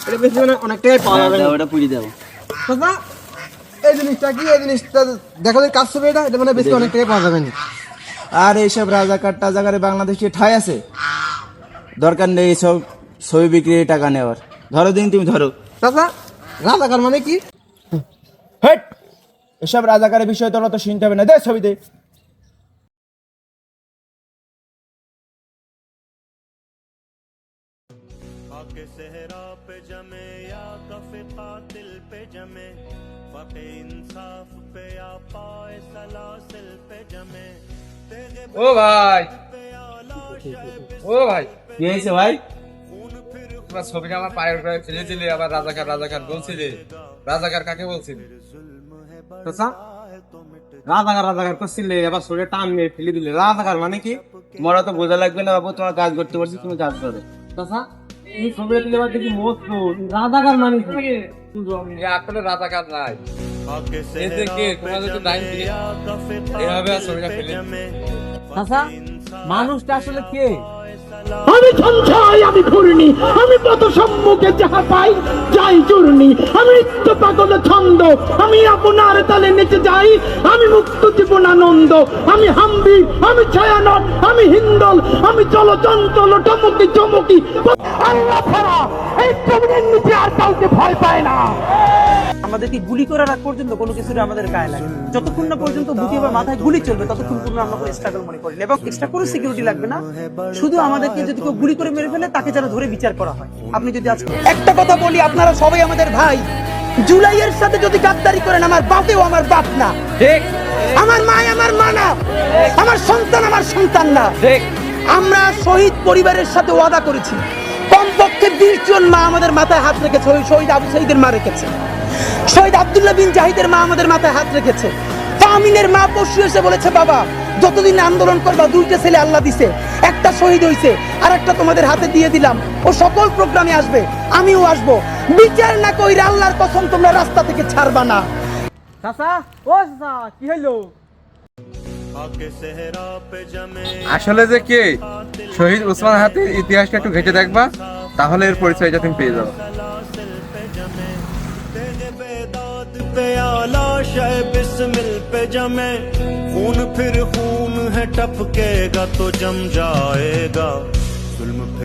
এটা বেশি মানে অনেক টাকায় পাওয়া যাবে না। ওটা পুরি দাও চাচা এই জিনিসটা কি, এই জিনিসটা দেখো যে কাজ হবে, এটা মানে বেশি অনেক টাকায় পাওয়া যাবে না। আর এইসব রাজাকার টাজাকারে বাংলাদেশে ঠাই আছে? দরকার নেই এইসব ছবি বিক্রি টাকা নেওয়ার। ধরো দিন, তুমি ধরো। চাচা রাজাকার মানে কি? হেট, এসব রাজাকারের বিষয় তোরা তো শুনতে হবে না, দে ছবি দে। ও ভাই, ও ভাই, কি হয়েছে ভাই? তোমার ছবিটা আমার পায়ের গায়ে ফেলে দিলে, আবার রাজাকার রাজাকার বলছিলে। রাজাকার কাকে বলছিলে? চাচা রাজাকার রাজাকার করছিলে, এবার শরীরে টান মেরে ফেলে দিলে, রাজাকার মানে কি? তোমার তো বোঝা লাগবে না বাবু, তোমার কাজ করতে পারছি, তুমি কাজ করো। চাচা এই ছবিটা দিলে এবার দেখি মস্ত রাজাকার মানে কি? আসলে রাজাকার নাই, এতে কে তোমাদের তো ডাইন দিকে এভাবে আর ছবিটা ফেলে দিলে। চাচা মানুষটা আসলে কে? আমি সঞ্চয়, আমি ঘূর্ণি, আমি পথ সম্মুখে যাহা পাই যাই চূর্ণি, আমি নিত্য পাগল ছন্দ, আমি আপনার তালে নেচে যাই, আমি মুক্ত জীবনানন্দ, আমি হাম্বি, আমি ছায়ানট, আমি হিন্দল, আমি চলচঞ্চল টমকি চমকি। আল্লাহ ছাড়া এই জমিনের নিচে আর কাউকে ভয় পায় না। আমাদেরকে গুলি করার আগ পর্যন্ত কোনো কিছুর আমাদের গায়ে লাগে, যতক্ষণ না পর্যন্ত বুকে বা মাথায় গুলি চলবে ততক্ষণ পর্যন্ত আমরা কোনো স্ট্রাগল মনে করি না, এবং এক্সট্রা কোনো সিকিউরিটি লাগবে না। শুধু আমাদেরকে যদি কেউ গুলি করে মেরে ফেলে তাকে যেন ধরে বিচার করা হয়। আপনি যদি আজকে একটা কথা বলি, আপনারা সবাই আমাদের ভাই। জুলাইয়ের সাথে যদি গাদ্দারি করেন, আমার বাপেও আমার বাপ না, ঠিক। আমার মা আমার মা না, আমার সন্তান আমার সন্তান না। ঠিক। আমরা শহীদ পরিবারের সাথে ওয়াদা করেছি, কমপক্ষে 20 জন মা আমাদের মাথায় হাত রেখেছে। ওই শহীদ আবু সাইদের মা রেখেছে, শহীদ আব্দুল্লাহ বিন জাহিদের মা আমাদের মাথায় হাত রেখেছে। ফাহমিনের মা পরশু এসে বলেছে, বাবা যতদিন আন্দোলন করবা, 2টা ছেলে আল্লাহ দিছে, একটা শহীদ হইছে, আর একটা তোমাদের হাতে দিয়ে দিলাম, ও সকল প্রোগ্রামে আসবে, আমিও আসবো। বিচার না কইরা আল্লাহর কসম তোমরা রাস্তা থেকে ছাড়বা না। চাচা ও চাচা কি হইলো? আসলে যে কে শহীদ ওসমান হাতের ইতিহাসটা একটু ঘেটে দেখবা, তাহলে এর পরিচয়টা তুমি পেয়ে যাবে। बिस्मिल पे जमे खून, फिर खून है टपकेगा तो जम जाएगा जुल्म।